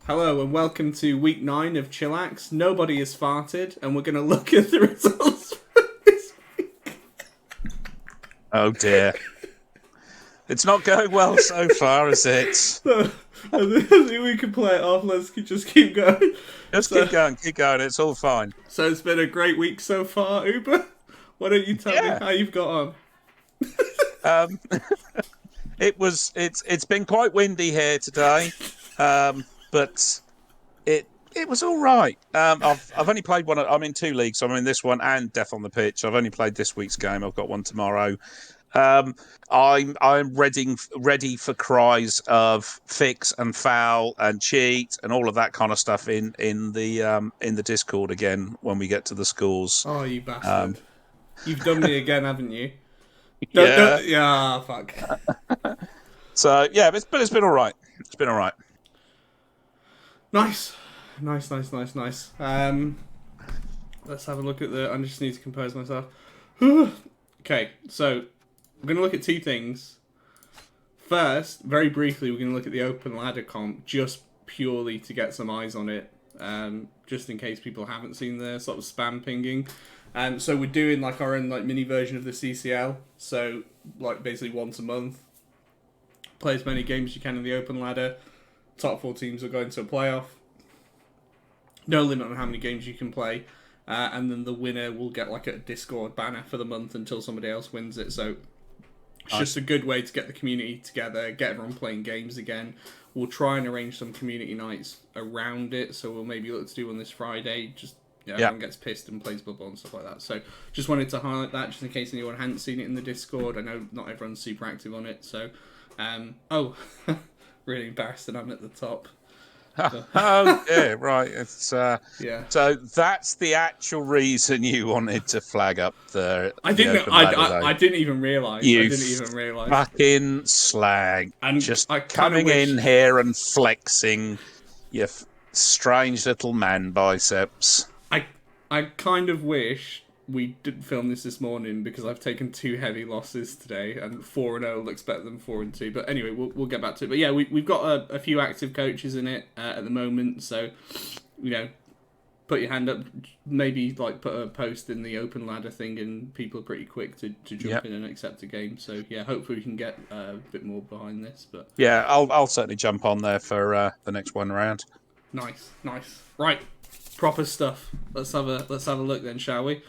Hello and welcome to week 9 of Chillax. Nobody has farted, and we're going to look at the results for this week. Oh dear. It's not going well so far, is it? So, I think we can play it off. Let's just keep going. Just keep going. It's all fine. So it's been a great week so far, Uber. Why don't you tell me how you've got on? It's been quite windy here today, but it was all right. I've only played one. I'm in 2 leagues. So I'm in this one and Death on the Pitch. I've only played this week's game. I've got one tomorrow. I'm ready for cries of fix and foul and cheat and all of that kind of stuff in the Discord again when we get to the scores. Oh, you bastard! You've done me again, haven't you? Yeah. Yeah. Fuck. So yeah, but it's been all right. It's been all right. Nice. Let's have a look at I just need to compose myself. Okay, so we're going to look at 2 things. First, very briefly, we're going to look at the open ladder comp, just purely to get some eyes on it, just in case people haven't seen the sort of spam pinging. So we're doing like our own like mini version of the CCL, so like basically once a month. Play as many games as you can in the open ladder. Top 4 teams will go into a playoff. No limit on how many games you can play. And then the winner will get like a Discord banner for the month until somebody else wins it. So it's just a good way to get the community together, get everyone playing games again. We'll try and arrange some community nights around it. So we'll maybe look to do one this Friday. Just everyone gets pissed and plays Blood Bowl and stuff like that. So just wanted to highlight that just in case anyone hadn't seen it in the Discord. I know not everyone's super active on it. So, really embarrassed that I'm at the top. Oh yeah, right. It's So that's the actual reason you wanted to flag up I didn't even realise. Fucking slag! And just coming in here and flexing your strange little man biceps. I kind of wish we didn't film this morning because I've taken 2 heavy losses today, and 4-0 looks better than 4-2. But anyway, we'll get back to it. But yeah, we've got a few active coaches in it at the moment, so put your hand up. Maybe like put a post in the open ladder thing, and people are pretty quick to jump in and accept a game. So yeah, hopefully we can get a bit more behind this. But yeah, I'll certainly jump on there for the next one round. Nice. Right, proper stuff. Let's have a look then, shall we?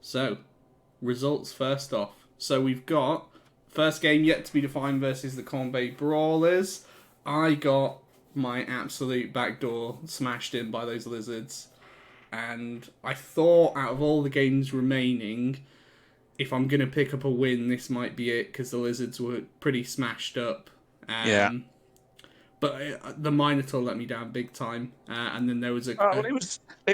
So, results first off. So we've got first game yet to be defined versus the Corn Bay Brawlers. I got my absolute backdoor smashed in by those lizards. And I thought out of all the games remaining, if I'm going to pick up a win, this might be it, because the lizards were pretty smashed up. But the Minotaur let me down big time, and then there was it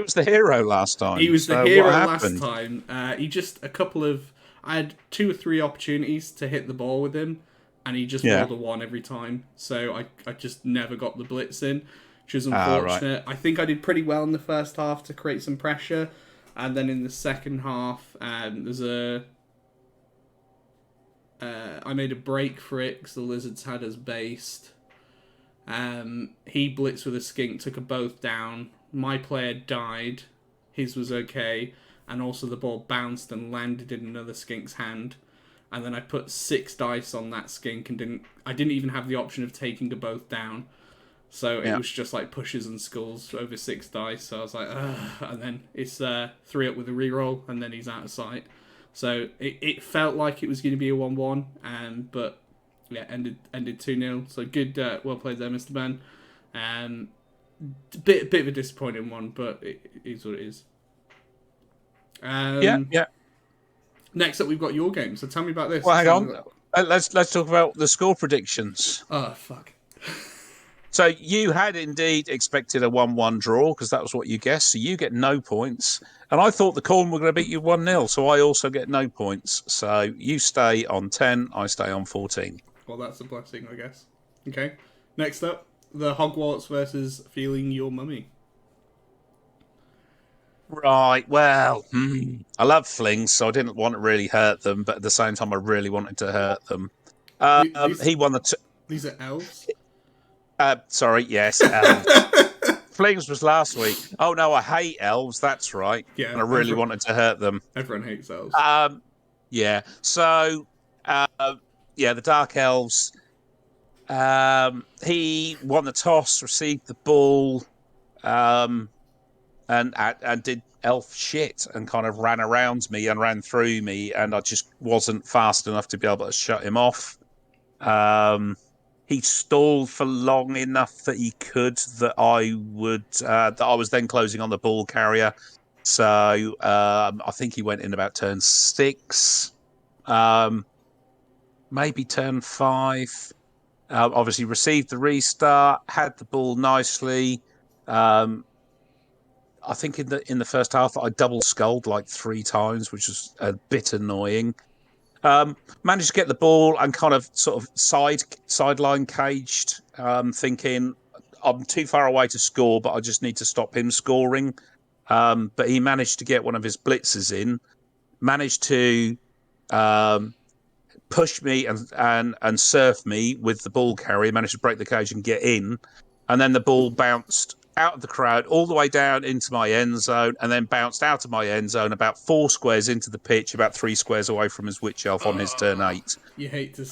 was the hero last time. He was the hero last time. He just I had 2 or 3 opportunities to hit the ball with him, and he just rolled a 1 every time. So I just never got the blitz in, which was unfortunate. Right. I think I did pretty well in the first half to create some pressure, and then in the second half, I made a break for it because the lizards had us based. He blitzed with a skink, took a both down. My player died. His was okay. And also the ball bounced and landed in another skink's hand. And then I put 6 dice on that skink and I didn't even have the option of taking a both down. So it was just like pushes and skulls over 6 dice. So I was like, ugh. And then it's 3 up with a reroll and then he's out of sight. So it felt like it was going to be a 1-1. But yeah, ended 2-0. So good, well played there, Mr. Ben. Bit of a disappointing one, but it is what it is. Next up, we've got your game. So tell me about this. Well, hang on. Let's talk about the score predictions. Oh fuck. So you had indeed expected a 1-1 draw because that was what you guessed. So you get no points. And I thought the Corn were going to beat you 1-0, so I also get no points. So you stay on 10, I stay on 14. Well, that's a blessing, I guess. Okay. Next up, the Hogwarts versus Feeling Your Mummy. Right, well, I love flings, so I didn't want to really hurt them, but at the same time, I really wanted to hurt them. He won the These are elves. Sorry, yes, elves. Flings was last week. Oh no, I hate elves. That's right. Yeah, And I really wanted to hurt them. everyone hates elves. Yeah. So, the dark elves. He won the toss, received the ball, and did elf shit and kind of ran around me and ran through me, and I just wasn't fast enough to be able to shut him off. He stalled for long enough that he could that I was then closing on the ball carrier. So I think he went in about turn 6, maybe turn 5. Obviously received the restart, had the ball nicely. I think in the first half I double sculled like 3 times, which was a bit annoying. Managed to get the ball and kind of sort of sideline caged, thinking I'm too far away to score, but I just need to stop him scoring. But he managed to get one of his blitzes in, managed to push me and surf me with the ball carrier, managed to break the cage and get in, and then the ball bounced out of the crowd all the way down into my end zone, and then bounced out of my end zone about 4 squares into the pitch, about 3 squares away from his witch elf on his turn 8. You hate to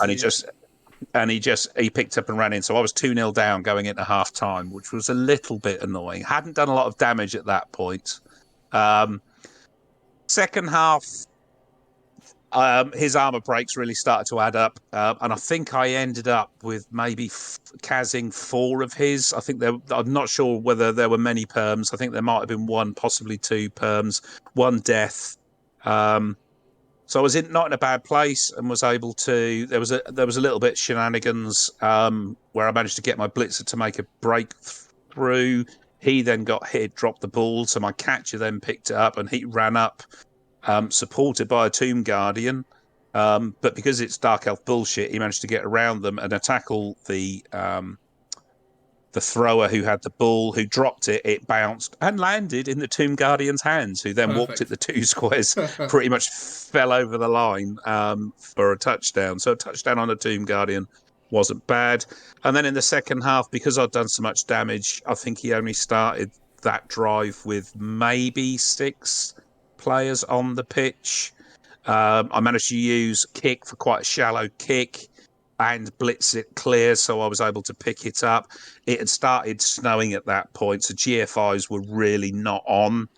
And see he picked up and ran in. So I was 2-0 down going into half time, which was a little bit annoying. Hadn't done a lot of damage at that point. Second half, his armor breaks really started to add up, and I think I ended up with maybe casing 4 of his. I'm not sure whether there were many perms. I think there might have been 1, possibly 2 perms, 1 death. So I was not in a bad place and was able to. There was a little bit of shenanigans where I managed to get my blitzer to make a breakthrough. He then got hit, dropped the ball, so my catcher then picked it up and he ran up. Supported by a Tomb Guardian, but because it's Dark Elf bullshit, he managed to get around them and tackle the thrower who had the ball, who dropped it. It bounced and landed in the Tomb Guardian's hands, who then walked it the 2 squares, pretty much fell over the line for a touchdown. So a touchdown on a Tomb Guardian wasn't bad. And then in the second half, because I'd done so much damage, I think he only started that drive with maybe 6 players on the pitch. I managed to use kick for quite a shallow kick and blitz it clear, so I was able to pick it up. It had started snowing at that point, so GFIs were really not on.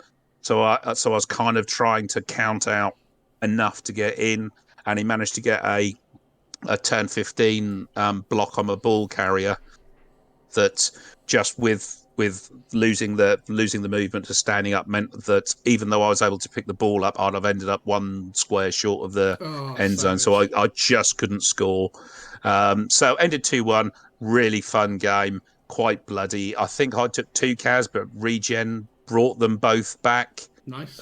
So I was kind of trying to count out enough to get in, and he managed to get a turn 15 block on a ball carrier that just with losing the movement to standing up meant that even though I was able to pick the ball up, I'd have ended up 1 square short of the end zone. So I just couldn't score. So ended 2-1. Really fun game. Quite bloody. I think I took 2 CAS, but regen brought them both back. Nice.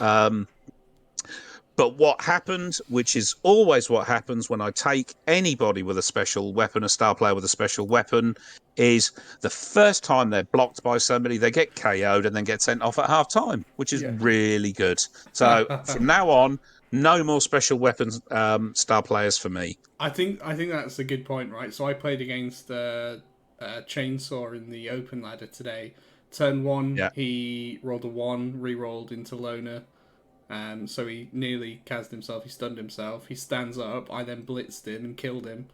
But what happened, which is always what happens when I take anybody with a special weapon, a star player with a special weapon, is the first time they're blocked by somebody, they get KO'd and then get sent off at half time, which is really good. So from now on, no more special weapons star players for me. I think that's a good point, right? So I played against Chainsaw in the open ladder today. Turn 1, he rolled a 1, re-rolled into Loner. So he nearly cased himself, he stunned himself, he stands up, I then blitzed him and killed him.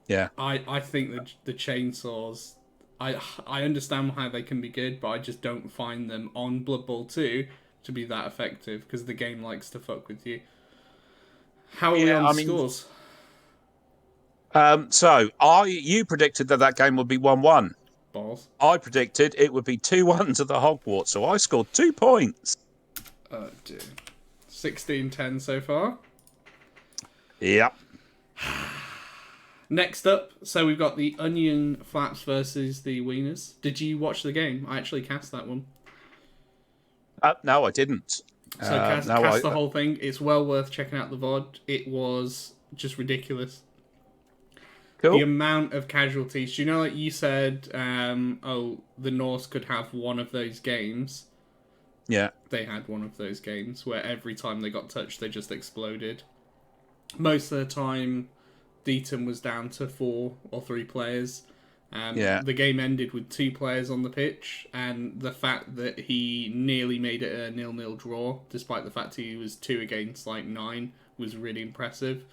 Yeah. I think the chainsaws, I understand how they can be good, but I just don't find them on Blood Bowl 2 to be that effective, because the game likes to fuck with you. How are we on scores? So you predicted that game would be 1-1. Balls. I predicted it would be 2-1 to the Hogwarts, so I scored 2 points. Oh dear. 16-10 so far. Yep. Next up, so we've got the Onion Flaps versus the Wieners. Did you watch the game? I actually cast that one. No, I didn't. So cast the whole thing. It's well worth checking out the VOD. It was just ridiculous. Cool. The amount of casualties. Do you know, like you said, the Norse could have one of those games. Yeah. They had one of those games where every time they got touched, they just exploded. Most of the time, Deaton was down to 4 or 3 players. Yeah. The game ended with 2 players on the pitch, and the fact that he nearly made it a 0-0 draw, despite the fact he was 2 against 9, was really impressive.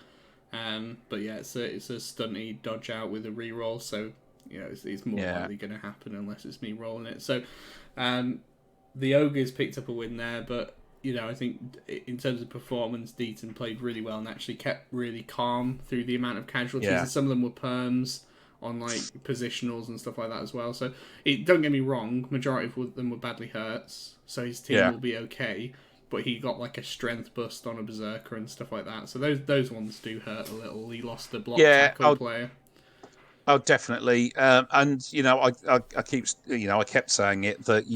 But yeah, it's a stunty dodge out with a reroll, so it's more likely going to happen unless it's me rolling it. So the Ogres picked up a win there, but I think in terms of performance, Deaton played really well and actually kept really calm through the amount of casualties. Yeah. And some of them were perms on positionals and stuff like that as well. So don't get me wrong, majority of them were badly hurt, so his team will be okay. But he got a strength bust on a berserker and stuff like that. So those ones do hurt a little. He lost a block tackle player. Oh, definitely. And I kept saying it that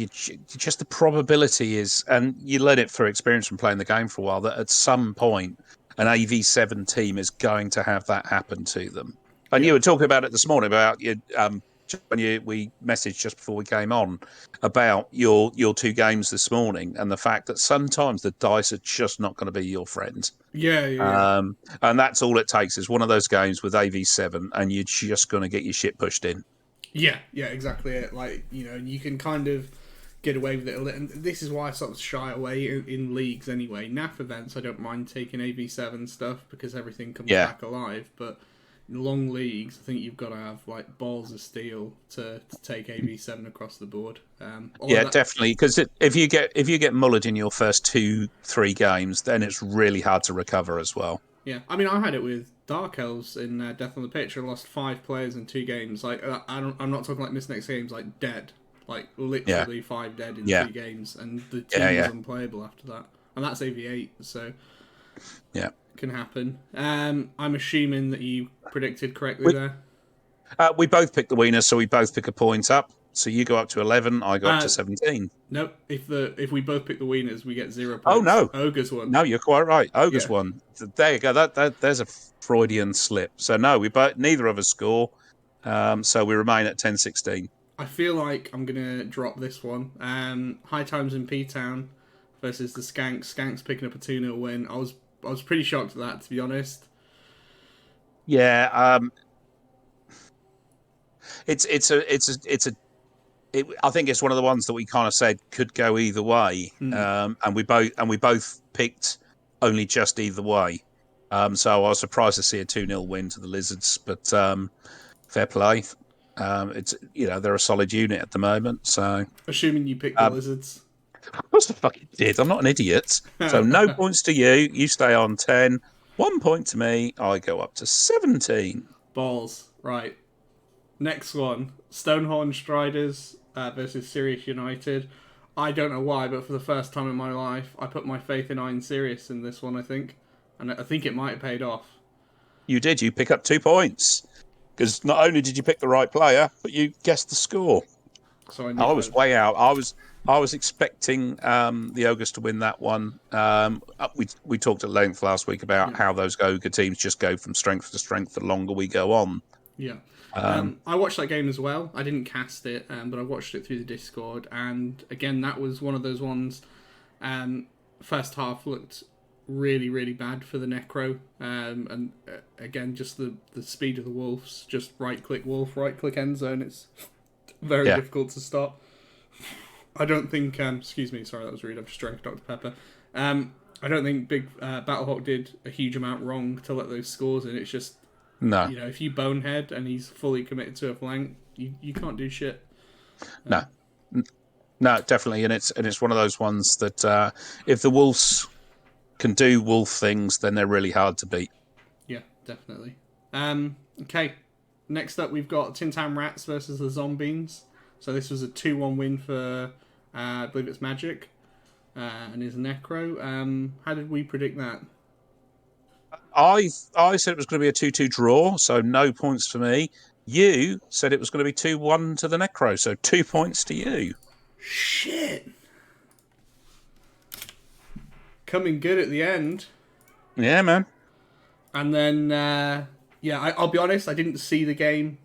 just the probability is, and you learn it through experience from playing the game for a while, that at some point an AV7 team is going to have that happen to them. And you were talking about it this morning about when we messaged just before we came on about your 2 games this morning and the fact that sometimes the dice are just not going to be your friend. Yeah. And that's all it takes is one of those games with AV7 and you're just going to get your shit pushed in. Yeah, exactly it. You can kind of get away with it a little. And this is why I sort of shy away in leagues anyway. NAF events, I don't mind taking AV7 stuff because everything comes back alive, but in long leagues, I think you've got to have balls of steel to take AV7 across the board. Definitely. Because if you get mullered in your first 2-3 games, then it's really hard to recover as well. Yeah, I mean, I had it with Dark Elves in Death on the Pitch. I lost 5 players in 2 games. I'm not talking miss next games, dead, literally 5 dead in 3 games, and the team was unplayable after that. And that's AV8, so can happen. I'm assuming that you predicted correctly there. We both pick the winners, so we both pick a point up. So you go up to 11, I go up to 17. Nope. If we both pick the winners, we get 0 points. Oh no, Ogres won. No, you're quite right. Ogres won. There you go. There's a Freudian slip. So no, neither of us score. So we remain at 10-16. I feel like I'm gonna drop this one. High Times in P-Town versus the Skanks. Skanks picking up a 2-0 win. I was pretty shocked at that, to be honest. Yeah. I think it's one of the ones that we kind of said could go either way, and we both picked only just either way. So I was surprised to see a 2-0 win to the Lizards, but fair play. It's they're a solid unit at the moment. So assuming you picked the Lizards, of course I fucking did. I'm not an idiot. So no points to you. You stay on 10. 1 point to me. I go up to 17. Balls. Right. Next one, Stonehorn Striders versus Sirius United. I don't know why, but for the first time in my life, I put my faith in Iron Sirius in this one, I think. And I think it might have paid off. You did. You pick up 2 points. Because not only did you pick the right player, but you guessed the score. So I was way out. I was expecting the Ogres to win that one. We talked at length last week about how those Ogre teams just go from strength to strength the longer we go on. Yeah. I watched that game as well. I didn't cast it, but I watched it through the Discord. And again, that was one of those ones. First half looked really, really bad for the Necro. And again, just the speed of the Wolves. Just right-click Wolf, right-click end zone. It's very difficult to stop. I don't think... excuse me, sorry, that was rude. I've just drank Dr. Pepper. I don't think Big Battlehawk did a huge amount wrong to let those scores in. It's just... No. If you bonehead and he's fully committed to a flank, you can't do shit. No, definitely, and it's one of those ones that if the Wolves can do Wolf things, then they're really hard to beat. Yeah, definitely. Okay, next up we've got Tin Town Rats versus the Zombies. So this was a 2-1 win for I believe it's Magic and his Necro. How did we predict that? I said it was going to be a 2-2 draw, so no points for me. You said it was going to be 2-1 to the Necro, so 2 points to you. Shit. Coming good at the end. Yeah, man. And then, I'll be honest, I didn't see the game.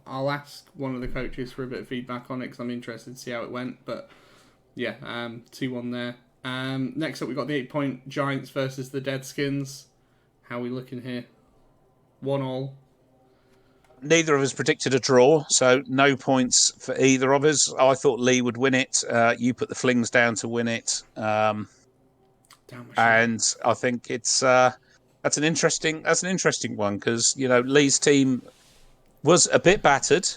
I'll ask one of the coaches for a bit of feedback on it because I'm interested to see how it went. But, 2-1 there. Next up, we've got the 8-point Giants versus the Deadskins. How are we looking here? 1 all. Neither of us predicted a draw, so no points for either of us. I thought Lee would win it. You put the Flings down to win it. And I think it's that's an interesting one because Lee's team was a bit battered,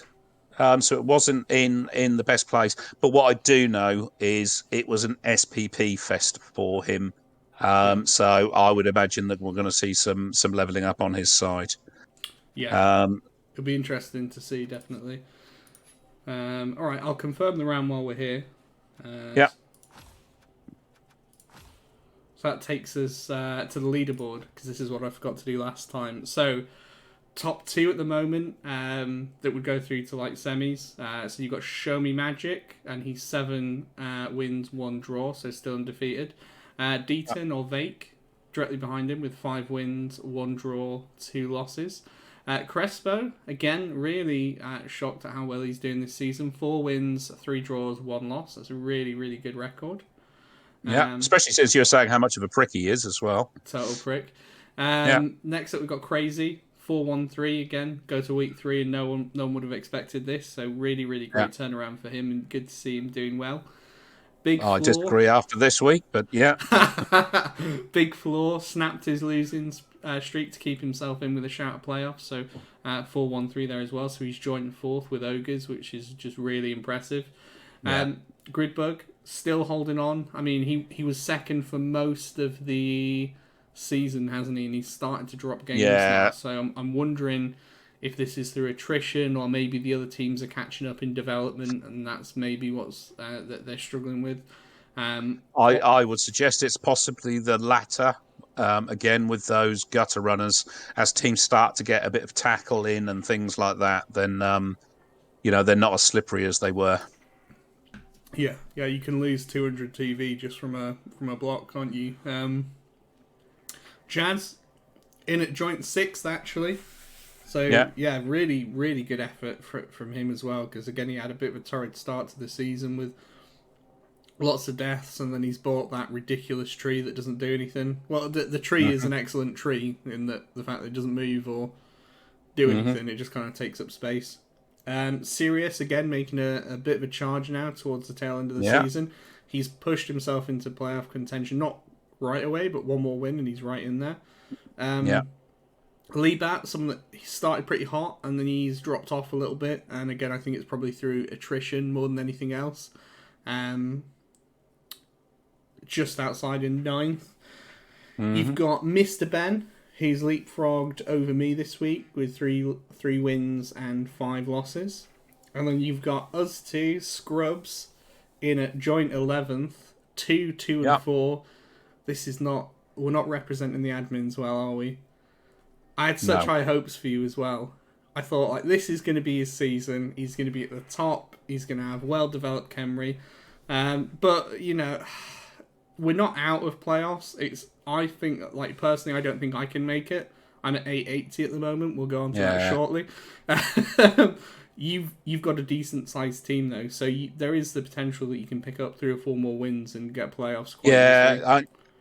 so it wasn't in the best place. But what I do know is it was an SPP fest for him. So I would imagine that we're going to see some leveling up on his side. Yeah, it'll be interesting to see, definitely. All right, I'll confirm the round while we're here. Yeah. So that takes us to the leaderboard, because this is what I forgot to do last time. So, top 2 at the moment that would go through to like semis. So you've got Show Me Magic, and he's 7 wins, 1 draw, so still undefeated. Deaton or Vake directly behind him with 5 wins, 1 draw, 2 losses. Crespo, again, really shocked at how well he's doing this season. 4 wins, 3 draws, 1 loss. That's a really, really good record. Yeah, especially since you're saying how much of a prick he is as well. Total prick. Yeah. Next up, we've got Crazy. 4-1-3 again. Go to week 3, and no one would have expected this. So really, really great turnaround for him, and good to see him doing well. I disagree after this week, but yeah. Big Floor snapped his losing streak to keep himself in with a shout at playoffs. So 4-1-3 there as well. So he's joint 4th with Ogres, which is just really impressive. Gridbug still holding on. I mean, he was 2nd for most of the season, hasn't he? And he's starting to drop games now. So I'm wondering if this is through attrition, or maybe the other teams are catching up in development, and that's maybe what's that they're struggling with. I would suggest it's possibly the latter. Again, with those gutter runners, as teams start to get a bit of tackle in and things like that, then they're not as slippery as they were. Yeah, you can lose 200 TV just from a block, can't you? Jazz in at joint 6th actually. So really, really good effort from him as well, because again he had a bit of a torrid start to the season with lots of deaths, and then he's bought that ridiculous tree that doesn't do anything. Well, the tree is an excellent tree in that the fact that it doesn't move or do anything, it just kind of takes up space. Sirius again making a bit of a charge now towards the tail end of the season. He's pushed himself into playoff contention, not right away, but 1 more win and he's right in there. Leabat, someone that he started pretty hot and then he's dropped off a little bit, and again I think it's probably through attrition more than anything else. Just outside in 9th. You've got Mr. Ben, who's leapfrogged over me this week with 3 wins and 5 losses. And then you've got us 2, Scrubs, in at joint 11th, 2 and 4. We're not representing the admins well, are we? I had such high hopes for you as well. I thought, like, this is going to be his season. He's going to be at the top. He's going to have well-developed Khemri. But, we're not out of playoffs. I think, like, personally, I don't think I can make it. I'm at 880 at the moment. We'll go on to that shortly. You've got a decent-sized team, though, so there is the potential that you can pick up 3 or 4 more wins and get playoffs.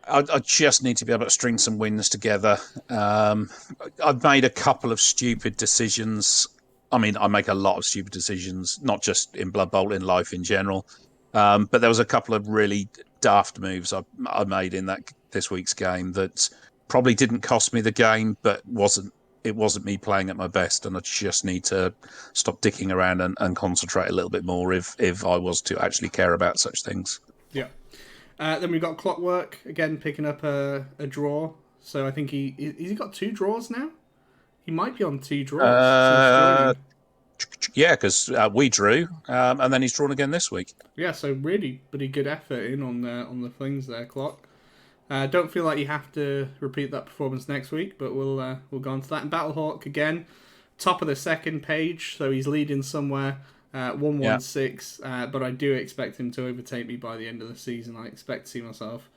I just need to be able to string some wins together. I've made a couple of stupid decisions. I mean, I make a lot of stupid decisions, not just in Blood Bowl, in life in general. But there was a couple of really daft moves I made in this week's game that probably didn't cost me the game, but it wasn't me playing at my best, and I just need to stop dicking around and concentrate a little bit more if I was to actually care about such things. Yeah. Then we've got Clockwork, again, picking up a draw. So I think he got 2 draws now? He might be on 2 draws. Yeah, because we drew, and then he's drawn again this week. Yeah, so really good effort in on the things there, Clock. Don't feel like you have to repeat that performance next week, but we'll go on to that. And Battlehawk, again, top of the 2nd page, so he's leading somewhere. 1-1-6, but I do expect him to overtake me by the end of the season. I expect to see myself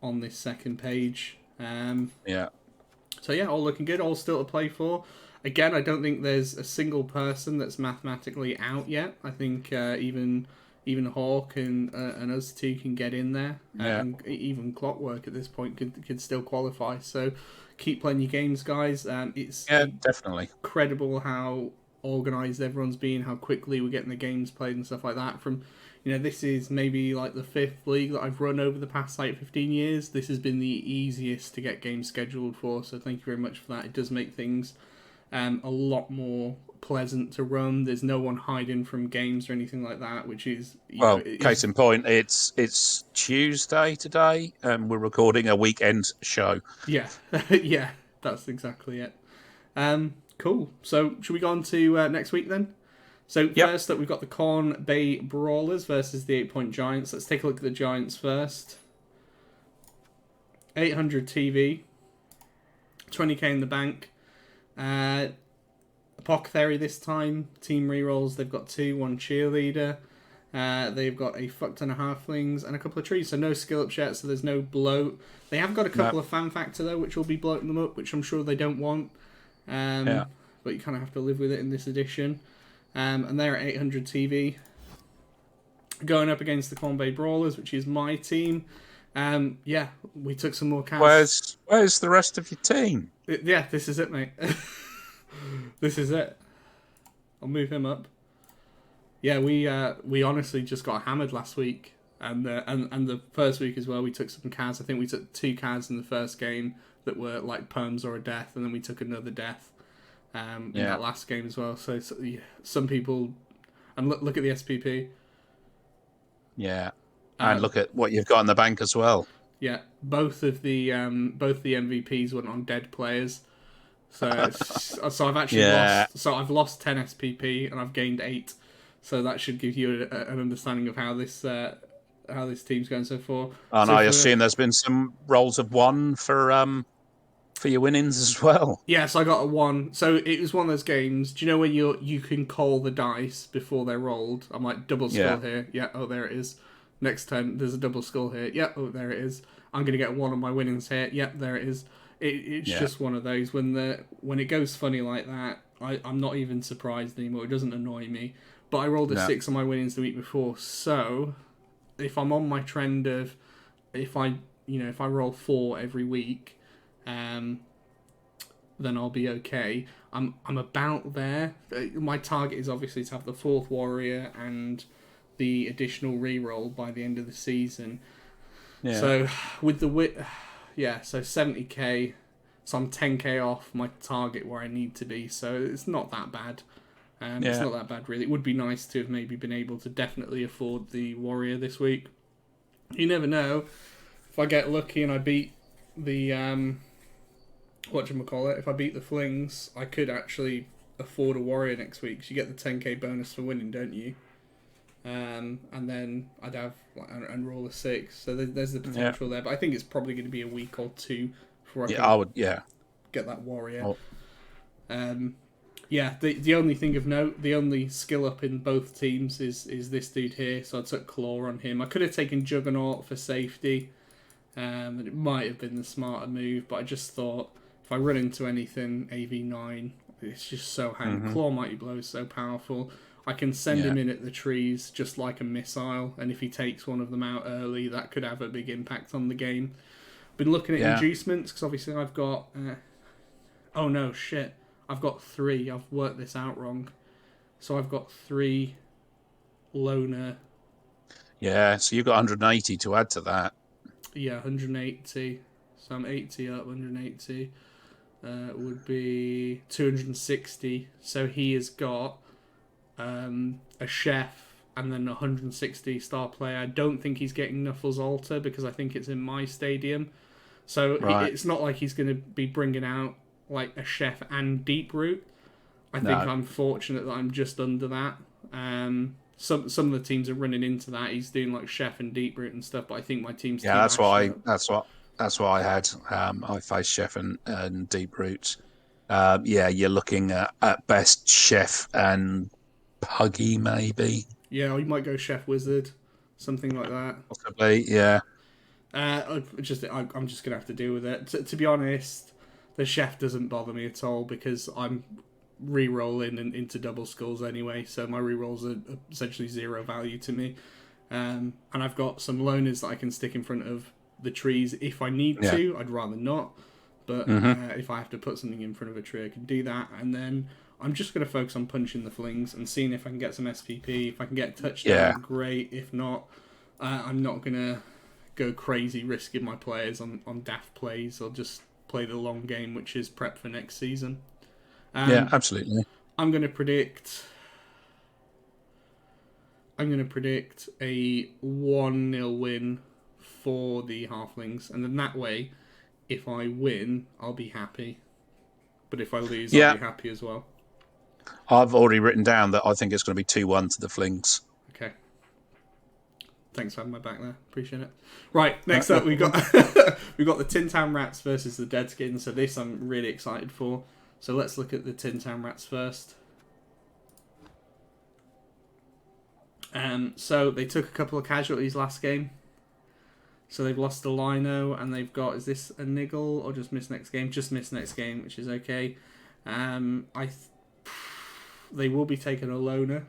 on this 2nd page. So yeah, all looking good, all still to play for. Again, I don't think there's a single person that's mathematically out yet. I think even even Hawk and us two can get in there, Yeah. and even Clockwork at this point could still qualify. So keep playing your games, guys. It's Yeah, definitely. incredible how organized everyone's been, how quickly we're getting the games played and stuff like that. From, this is maybe like the 5th league that I've run over the past like 15 years. This has been the easiest to get games scheduled for, so thank you very much for that. It does make things a lot more pleasant to run. There's no one hiding from games or anything like that, which is Well, case in point, it's Tuesday today, and we're recording a weekend show. yeah, yeah, that's exactly it. Cool. So should we go on to next week then? So first up, we've got the Corn Bay Brawlers versus the 8 Point Giants. Let's take a look at the Giants first. 800 TV, 20k in the bank. Apothecary this time. Team rerolls. They've got 2, 1 cheerleader. They've got a fuck ton of halflings and a couple of trees. So no skill ups yet. So there's no bloat. They have got a couple of fan factor though, which will be bloating them up, which I'm sure they don't want. But you kind of have to live with it in this edition. And they're at 800 TV. Going up against the Corn Bay Brawlers, which is my team. We took some more casts. Where's the rest of your team? Yeah, this is it, mate. This is it. I'll move him up. Yeah, we honestly just got hammered last week, and the first week as well. We took some casts. I think we took 2 casts in the first game that were like perms or a death, and then we took another death in that last game as well. So yeah, some people, and look at the SPP. Yeah, and look at what you've got in the bank as well. Yeah, both the MVPs went on dead players. So I've actually lost. So I've lost 10 SPP and I've gained 8. So that should give you an understanding of how this team's going so far. And I assume there's been some rolls of 1 for your winnings as well. Yes, I got a 1. So it was one of those games. Do you know when you can call the dice before they're rolled? I'm like, double skull here. Yeah, oh, there it is. Next turn, there's a double skull here. Yeah, oh, there it is. I'm going to get 1 on my winnings here. Yep, there it is. It's just one of those. When it goes funny like that, I'm not even surprised anymore. It doesn't annoy me. But I rolled a 6 on my winnings the week before. So if I'm on my trend of if I roll 4 every week, then I'll be okay. I'm about there. My target is obviously to have the 4th warrior and the additional reroll by the end of the season. Yeah. So with the so 70k. So I'm 10k off my target where I need to be. So it's not that bad. It's not that bad really. It would be nice to have maybe been able to definitely afford the warrior this week. You never know. If I get lucky and I beat the if I beat the flings, I could actually afford a warrior next week. So you get the 10k bonus for winning, don't you? And then I'd have and roll a 6. So there's the potential there. But I think it's probably going to be a week or 2 before I get that warrior. The only thing of note, the only skill up in both teams is this dude here. So I took Claw on him. I could have taken Juggernaut for safety. And it might have been the smarter move, but I just thought if I run into anything, AV9, it's just so handy. Mm-hmm. Claw Mighty Blow is so powerful. I can send him in at the trees just like a missile, and if he takes one of them out early, that could have a big impact on the game. Been looking at inducements, because obviously I've got... oh no, shit. I've got 3. I've worked this out wrong. So I've got 3 loner... Yeah, so you've got 180 to add to that. Yeah, 180. So I'm 80 up, 180. Would be 260. So he has got a chef and then 160 star player. I don't think he's getting Nuffle's Altar because I think it's in my stadium. So it's not like he's going to be bringing out like a chef and Deep Root. I think I'm fortunate that I'm just under that. Some of the teams are running into that. He's doing like chef and Deep Root and stuff, but I think my team's that's what I had. I faced chef and Deep Root. You're looking at best chef and Puggy maybe. Yeah, or you might go chef wizard, something like that. Possibly, yeah. I'm just gonna have to deal with it. To be honest, the chef doesn't bother me at all because I'm re-roll into double skulls anyway, so my re-rolls are essentially 0 value to me. And I've got some loners that I can stick in front of the trees if I need to. I'd rather not, but if I have to put something in front of a tree, I can do that. And then I'm just going to focus on punching the flings and seeing if I can get some SPP. If I can get a touchdown, great. If not, I'm not going to go crazy risking my players on daft plays. I'll just play the long game, which is prep for next season. Yeah, absolutely. I'm going to predict a 1-0 win for the Halflings, and then that way, if I win, I'll be happy. But if I lose, I'll be happy as well. I've already written down that I think it's going to be 2-1 to the Flings. Okay. Thanks for having my back there. Appreciate it. Right, next up we got the Tin Town Rats versus the Deadskins. So this I'm really excited for. So let's look at the Tin Town Rats first. So they took a couple of casualties last game. So they've lost the Lino, and they've got, is this a niggle or just miss next game? Just miss next game, which is okay. They will be taking a loner.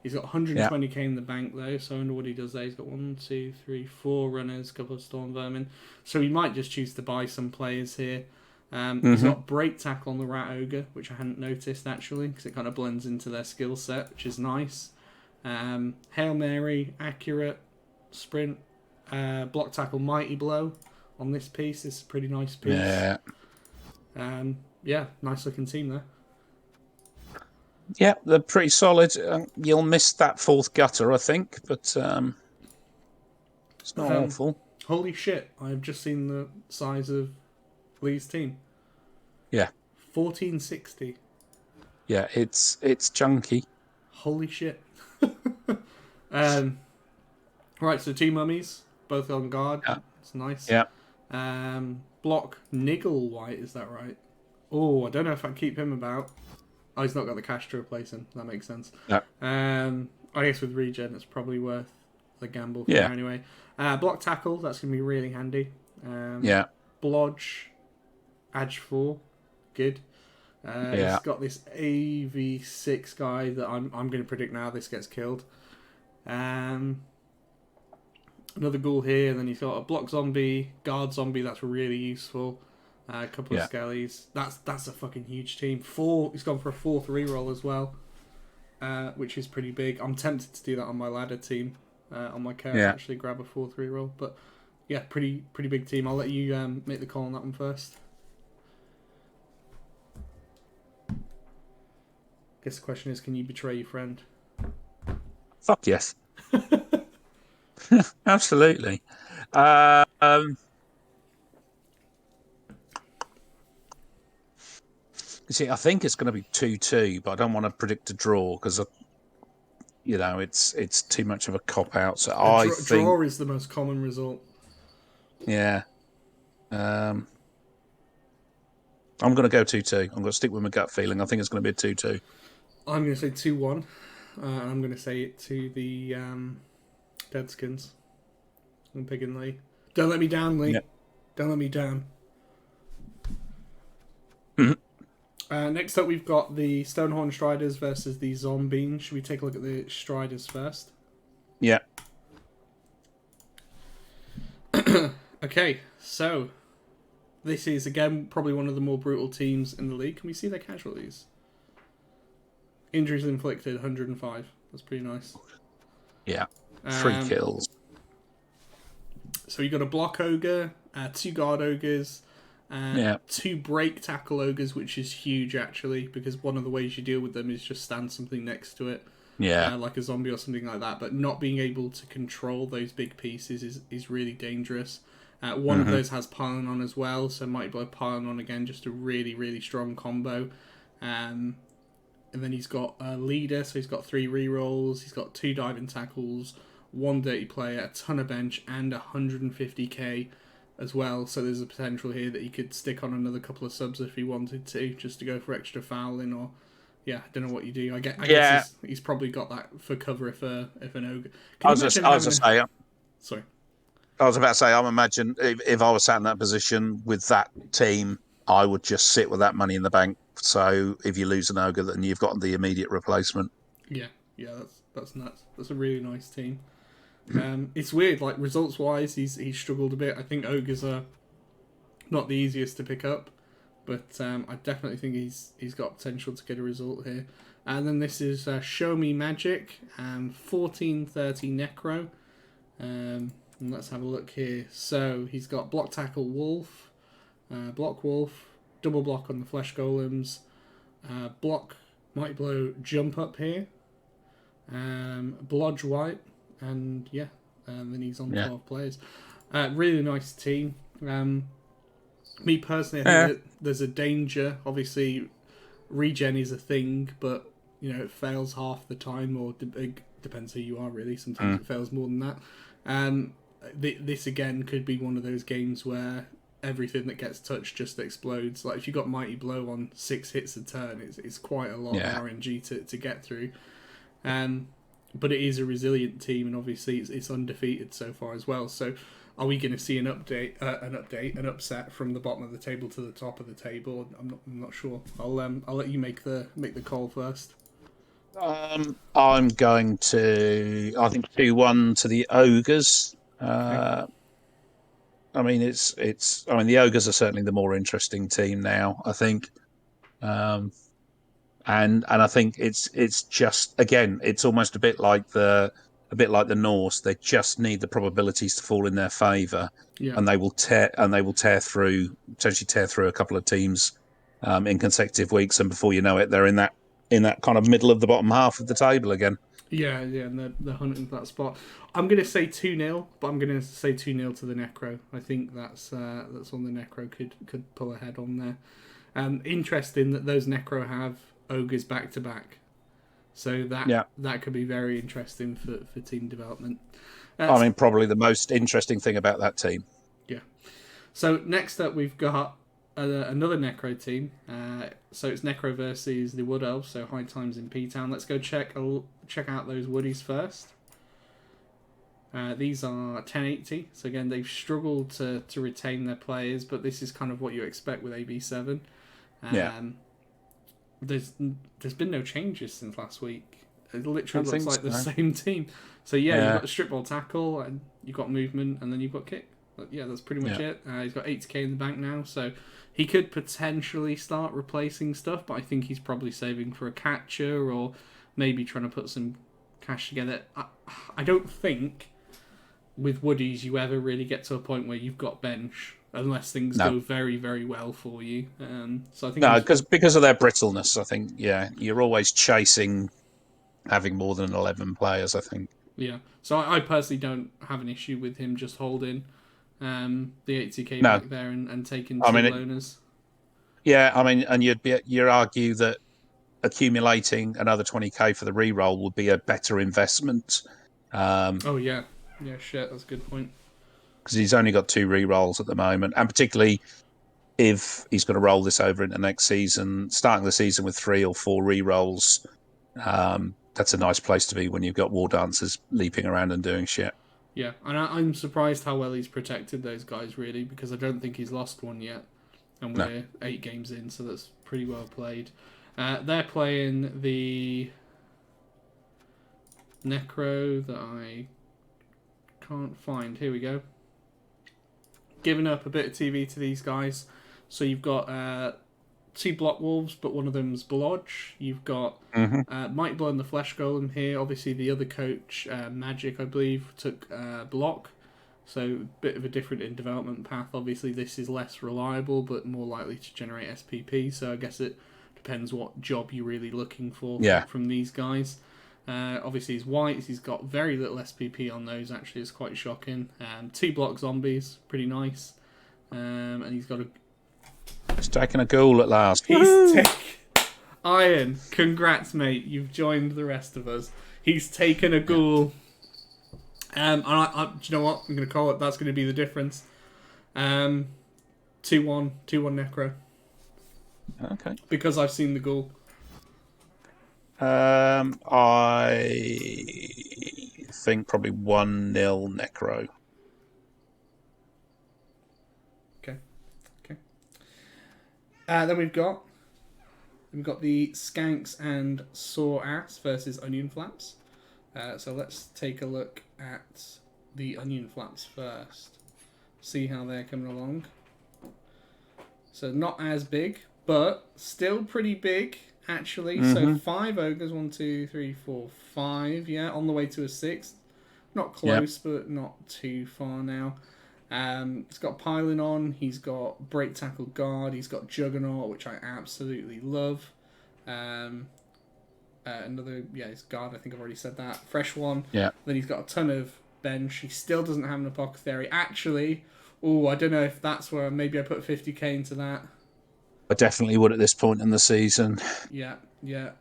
He's got 120k in the bank though, so I wonder what he does there. He's got 1, 2, 3, 4 runners, a couple of Storm Vermin. So he might just choose to buy some players here. He's got Break Tackle on the Rat Ogre, which I hadn't noticed actually, because it kind of blends into their skill set, which is nice. Hail Mary, Accurate, Sprint, Block Tackle, Mighty Blow on this piece. This is a pretty nice piece. Yeah, nice looking team there. Yeah, they're pretty solid. You'll miss that fourth gutter, I think, but it's not awful. Holy shit, I've just seen the size of Lee's team. Yeah. 1460. Yeah, it's chunky. Holy shit. Right, so 2 mummies, both on guard. Yeah. It's nice. Yeah. Block Niggle White, is that right? Oh, I don't know if I keep him about. Oh, he's not got the cash to replace him. That makes sense. No. I guess with regen, it's probably worth the gamble for anyway. Block Tackle, that's going to be really handy. Blodge, Edge 4, good. He's got this AV6 guy that I'm going to predict now this gets killed. Another ghoul here, and then he's got a block zombie, guard zombie, that's really useful. A couple of skellies. That's a fucking huge team. 4. He's gone for a 4th reroll as well, which is pretty big. I'm tempted to do that on my ladder team, on my chaos actually grab a 4th reroll. But yeah, pretty big team. I'll let you make the call on that one first. Guess the question is, can you betray your friend? Fuck yes. Absolutely. You see, I think it's going to be 2-2, but I don't want to predict a draw because, it's too much of a cop out. So I think draw is the most common result. Yeah. I'm going to go 2-2. I'm going to stick with my gut feeling. I think it's going to be a 2-2. I'm going to say 2-1. I'm going to say it to the Deadskins. I'm picking Lee. Don't let me down, Lee. Yep. Don't let me down. Next up, we've got the Stonehorn Striders versus the Zombines. Should we take a look at the Striders first? Yeah. Okay, so this is, again, probably one of the more brutal teams in the league. Can we see their casualties? Injuries inflicted, 105. That's pretty nice. Yeah. 3 kills. So you got a Block Ogre, 2 Guard Ogres, 2 Break Tackle Ogres, which is huge, actually, because one of the ways you deal with them is just stand something next to it. Yeah. Like a zombie or something like that. But not being able to control those big pieces is really dangerous. One of those has Piling On as well, so Mighty Blow Piling On again, just a really, really strong combo. And then he's got a Leader, so he's got 3 rerolls, he's got 2 Diving Tackles, 1 Dirty Player, a ton of bench, and 150k as well. So there's a potential here that he could stick on another couple of subs if he wanted to, just to go for extra fouling or... Yeah, I don't know what you do. I guess he's probably got that for cover if an ogre. I was about to say, sorry. I was about to say, I imagine if I was sat in that position with that team, I would just sit with that money in the bank. So if you lose an ogre, then you've got the immediate replacement. Yeah, that's nuts. That's a really nice team. It's weird, like results wise, he's struggled a bit. I think ogres are not the easiest to pick up, but I definitely think he's got potential to get a result here. And then this is Show Me Magic, 1430 Necro. And let's have a look here. So he's got block tackle Wolf, block Wolf, double block on the flesh golems, block might blow jump up here, blodge white, and then he's on 12 players. Really nice team. Me personally, I think that there's a danger. Obviously, regen is a thing, but it fails half the time, or it depends who you are really. Sometimes it fails more than that. This again could be one of those games where everything that gets touched just explodes. Like if you got Mighty Blow on 6 hits a turn, it's quite a lot of RNG to get through. But it is a resilient team, and obviously it's undefeated so far as well. So, are we going to see an upset from the bottom of the table to the top of the table? I'm not sure. I'll let you make the call first. I'm going to, I think 2-1 to the ogres. Okay. I mean, the ogres are certainly the more interesting team now, I think. And I think it's just, again, it's almost a bit like the Norse. They just need the probabilities to fall in their favour, and they will tear through a couple of teams in consecutive weeks, and before you know it, they're in that kind of middle of the bottom half of the table again. Yeah, and they're hunting for that spot. I'm going to say 2-0, but I'm going to say 2-0 to the Necro. I think that's on the Necro could pull ahead on there. Interesting that those Necro have ogres back to back, so that could be very interesting for team development. Probably the most interesting thing about that team. Yeah. So next up we've got another Necro team. So it's Necro versus the Wood Elves. So High Times in P-Town. Let's go check out those Woodies first. These are 1080. So again, they've struggled to retain their players, but this is kind of what you expect with AB7. There's been no changes since last week. It literally looks like the same team. So you've got the strip ball tackle, and you've got movement, and then you've got kick. But that's pretty much it. He's got 80k in the bank now, so he could potentially start replacing stuff, but I think he's probably saving for a catcher, or maybe trying to put some cash together. I don't think with Woodies you ever really get to a point where you've got bench, unless things go very, very well for you. So I think because of their brittleness, I think you're always chasing having more than 11 players, I think. Yeah. So I personally don't have an issue with him just holding the 80k back there and taking two loners. And you'd argue that accumulating another 20k for the reroll would be a better investment. That's a good point. Because he's only got 2 rerolls at the moment, and particularly if he's going to roll this over into next season, starting the season with 3 or 4 rerolls, that's a nice place to be when you've got War Dancers leaping around and doing shit. Yeah, and I'm surprised how well he's protected those guys, really, because I don't think he's lost one yet. And we're 8 games in, so that's pretty well played. They're playing the Necro that I can't find. Here we go. Giving up a bit of TV to these guys. So you've got 2 block wolves, but one of them's blodge. You've got Might Blow and the Flesh Golem here. Obviously, the other coach, Magic, I believe, took block. So a bit of a different in development path. Obviously, this is less reliable, but more likely to generate SPP. So I guess it depends what job you're really looking for from these guys. Obviously, he's white. He's got very little SPP on those. Actually, it's quite shocking. 2 block zombies, pretty nice. And he's got He's taking a ghoul at last. Iron, congrats, mate. You've joined the rest of us. He's taken a ghoul. And do you know what? I'm going to call it. That's going to be the difference. 2-1 Necro. Okay. Because I've seen the ghoul. I think probably 1-0 Then we've got the Skanks and Saw Ass versus Onion Flaps. So let's take a look at the Onion Flaps first. See how they're coming along. So not as big, but still pretty big, actually. So 5 ogres, 1, 2, 3, 4, 5. Yeah, on the way to a 6th. Not close, but not too far now. He's got Piling On. He's got Break Tackle Guard. He's got Juggernaut, which I absolutely love. Another, his Guard. I think I've already said that. Fresh one. Yeah. Then he's got a ton of bench. He still doesn't have an Apothecary. Actually, I don't know if that's where maybe I put 50k into that. I definitely would at this point in the season. Yeah,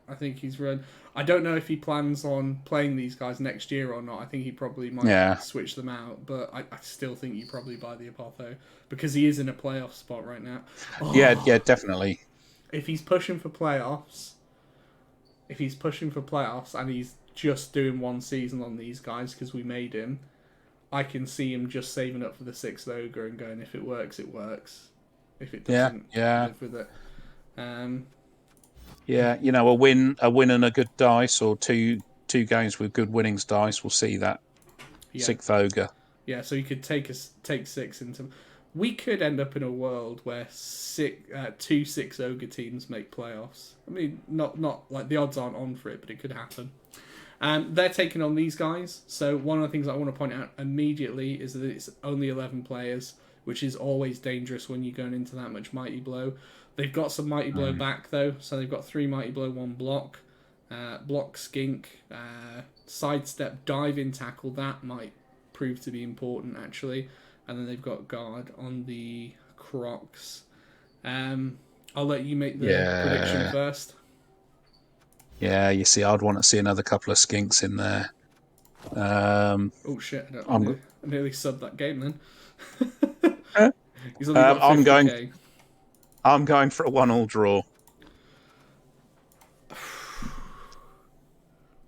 I think he's run. I don't know if he plans on playing these guys next year or not. I think he probably might switch them out, but I still think you probably buy the Apotho because he is in a playoff spot right now. Yeah, definitely. If he's pushing for playoffs, and he's just doing one season on these guys because we made him, I can see him just saving up for the 6th ogre and going, if it works, it works. If it doesn't, live with it. A win and a good dice, or two games with good winnings dice, we'll see that 6th ogre. Yeah, so you could take 6 into. We could end up in a world where 2 6 ogre teams make playoffs. I mean, not like the odds aren't on for it, but it could happen. They're taking on these guys. So one of the things I want to point out immediately is that it's only 11 players, which is always dangerous when you're going into that much Mighty Blow. They've got some Mighty Blow back, though. So they've got 3 Mighty Blow, 1 block. Block Skink, Sidestep, Dive in Tackle. That might prove to be important, actually. And then they've got Guard on the Crocs. I'll let you make the prediction first. Yeah, you see, I'd want to see another couple of Skinks in there. Oh, shit. I nearly subbed that game, then. He's only got 50K. I'm going for a 1-1 draw.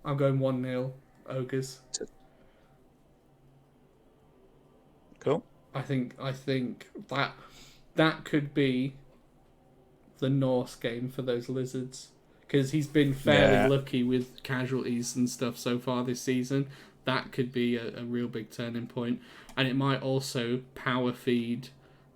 I'm going 1-0 Ogres. Cool. I think that could be the Norse game for those lizards, because he's been fairly lucky with casualties and stuff so far this season. That could be a real big turning point, and it might also power feed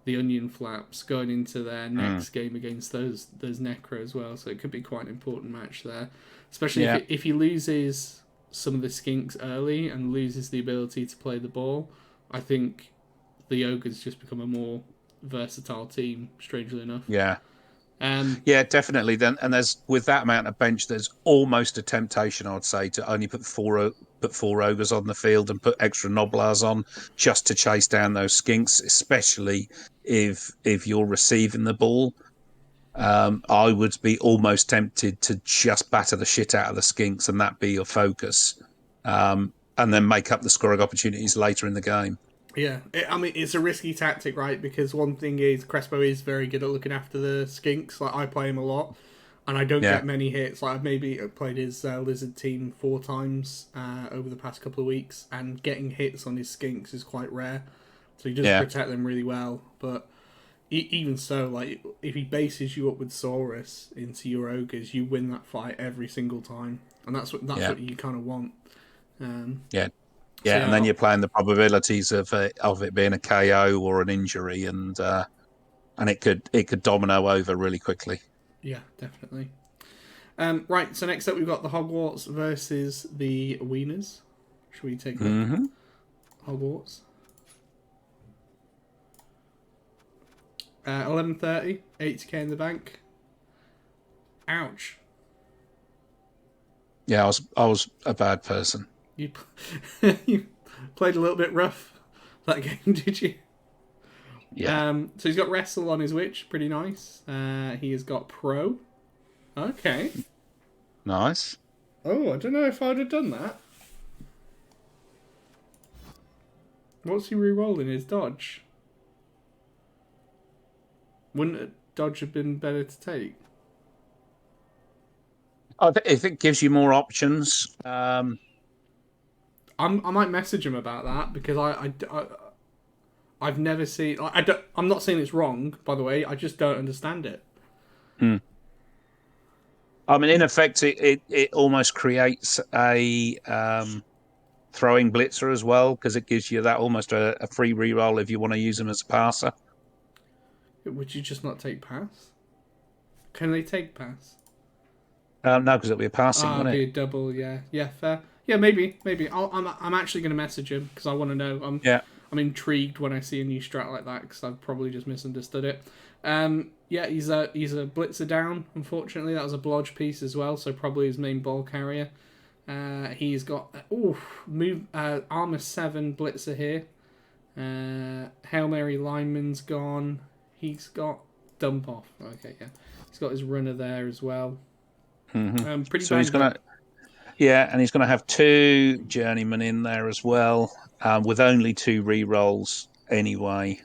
the Onion Flaps going into their next game against those Necro as well. So it could be quite an important match there, especially if he loses some of the Skinks early and loses the ability to play the ball. I think the Ogres just become a more versatile team, strangely enough. Yeah, definitely. Then, and there's, with that amount of bench, there's almost a temptation, I'd say, to only put four ogres on the field and put extra Noblars on just to chase down those Skinks, especially if you're receiving the ball. I would be almost tempted to just batter the shit out of the Skinks and that be your focus, and then make up the scoring opportunities later in the game. Yeah, it's a risky tactic, right? Because one thing is, Crespo is very good at looking after the Skinks. Like, I play him a lot, and I don't get many hits. Like, I've maybe played his Lizard team 4 times over the past couple of weeks, and getting hits on his Skinks is quite rare. So he does protect them really well. But even so, like, if he bases you up with Saurus into your Ogres, you win that fight every single time. And that's what you kind of want. Yeah, and then you're playing the probabilities of it being a KO or an injury, and it could domino over really quickly. Yeah, definitely. Right, so next up we've got the Hogwarts versus the Wieners. Should we take a look? Hogwarts. 11:30, 80k in the bank. Ouch. Yeah, I was a bad person. You played a little bit rough that game, did you? Yeah. So he's got Wrestle on his Witch, pretty nice. He has got Pro. Okay. Nice. Oh, I don't know if I'd have done that. What's he re-rolling? His Dodge? Wouldn't a Dodge have been better to take? If it gives you more options. I might message him about that, because I've never seen. I'm not saying it's wrong, by the way. I just don't understand it. Hmm. I mean, in effect, it almost creates a throwing blitzer as well, because it gives you that almost a free reroll if you want to use them as a passer. Would you just not take pass? Can they take pass? No, because it'll be a passing, won't Be it? a double. Yeah, yeah, fair. Yeah, maybe. I'm actually gonna message him because I want to know. Yeah. I'm intrigued when I see a new strat like that because I've probably just misunderstood it. Yeah, he's a blitzer down. Unfortunately, that was a blodge piece as well, so probably his main ball carrier. He's got armor 7 blitzer here. Hail Mary lineman's gone. He's got dump off. Okay, yeah. He's got his runner there as well. Mm-hmm. Pretty So he's banged gonna, up. yeah, and he's gonna have 2 journeymen in there as well, with only 2 re-rolls anyway.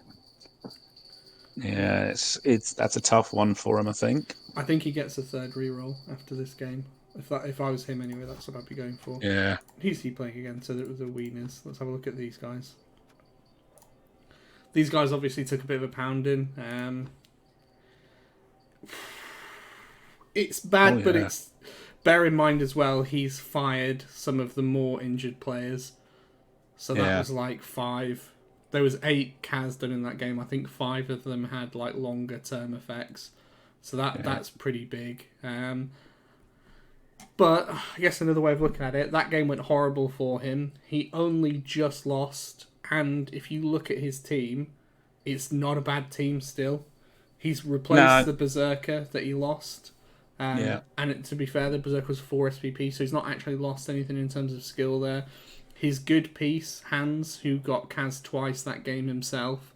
Yeah, it's that's a tough one for him, I think. I think he gets a third reroll after this game. If I was him anyway, that's what I'd be going for. Yeah. Who's he playing against? So the Wieners. Let's have a look at these guys. These guys obviously took a bit of a pounding. It's bad, Oh yeah. but it's bear in mind as well. He's fired some of the more injured players, so that was like 5. There was 8 Kaz done in that game. I think 5 of them had like longer term effects, so that's pretty big. But I guess another way of looking at it, that game went horrible for him. He only just lost, and if you look at his team, it's not a bad team still. He's replaced the Berserker that he lost. And to be fair, the Berserker was 4 SPP, so he's not actually lost anything in terms of skill there. His good piece, Hans, who got Kaz twice that game himself,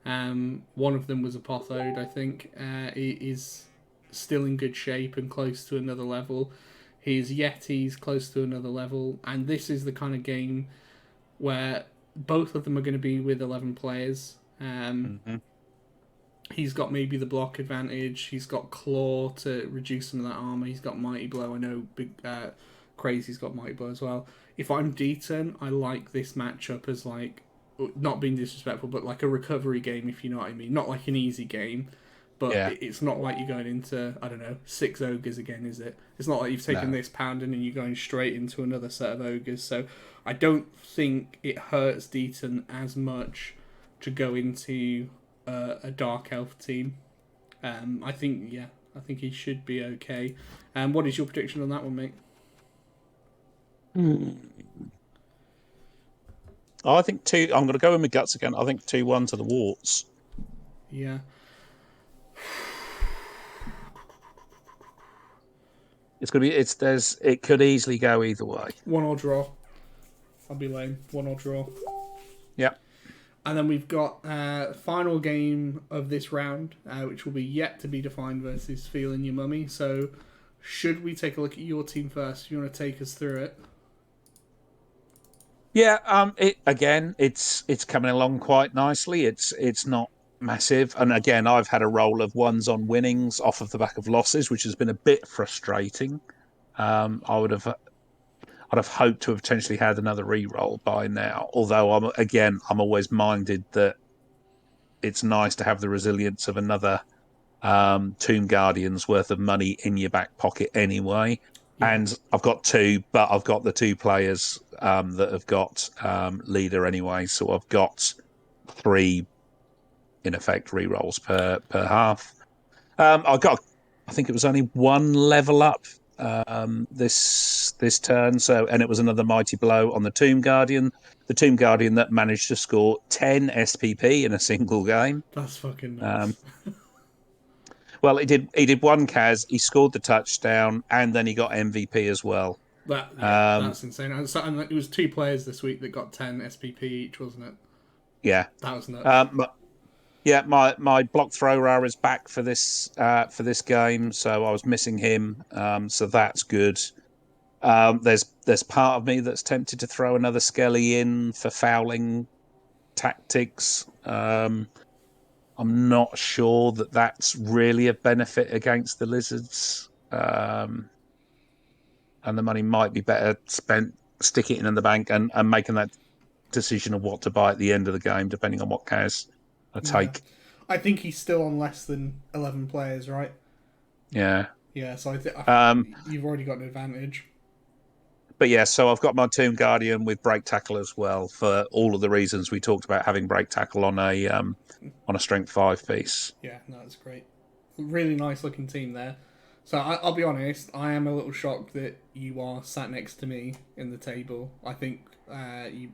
one of them was a Pothode, I think, is still in good shape and close to another level. His Yeti's close to another level, and this is the kind of game where both of them are going to be with 11 players. He's got maybe the block advantage. He's got Claw to reduce some of that armor. He's got Mighty Blow. I know Big Crazy's got Mighty Blow as well. If I'm Deaton, I like this matchup as like, not being disrespectful, but like a recovery game, if you know what I mean. Not like an easy game, but it's not like you're going into, I don't know, 6 ogres again, is it? It's not like you've taken this pounding and you're going straight into another set of ogres. So I don't think it hurts Deaton as much to go into a Dark Elf team. I think he should be okay. What is your prediction on that one, mate? I think 2. I'm going to go with my guts again. I think 2-1 to the Warts. Yeah. It's going to be. It could easily go either way. 1-1 draw. I'll be lame. 1-1 draw. Yeah. And then we've got final game of this round, which will be yet to be defined versus Feeling Your Mummy. So, should we take a look at your team first? If you want to take us through it. Yeah. It's coming along quite nicely. It's not massive, and again, I've had a roll of 1s on winnings off of the back of losses, which has been a bit frustrating. I'd have hoped to have potentially had another re-roll by now. Although I'm always minded that it's nice to have the resilience of another Tomb Guardian's worth of money in your back pocket anyway. Yeah. And I've got 2, but I've got the 2 players that have got leader anyway. So I've got 3, in effect, re-rolls per half. I think it was only 1 level up this turn. So, and it was another Mighty Blow on the Tomb Guardian. The Tomb Guardian that managed to score 10 SPP in a single game. That's fucking nuts. Well, he did 1 Kaz, he scored the touchdown, and then he got MVP as well. That's insane. And it was 2 players this week that got 10 SPP each, wasn't it? Yeah. That was nuts. My block thrower is back for this game, so I was missing him. So that's good. There's part of me that's tempted to throw another Skelly in for fouling tactics. I'm not sure that that's really a benefit against the Lizards. And the money might be better spent sticking it in the bank and making that decision of what to buy at the end of the game, depending on what Kaz I take. I think he's still on less than 11 players, right? Yeah. Yeah, so I Um, think you've already got an advantage. but yeah, so I've got my Tomb Guardian with break tackle as well for all of the reasons we talked about having break tackle on a strength 5 piece. Yeah, no, that's great. Really nice looking team there. So I'll be honest, I am a little shocked that you are sat next to me in the table. I think you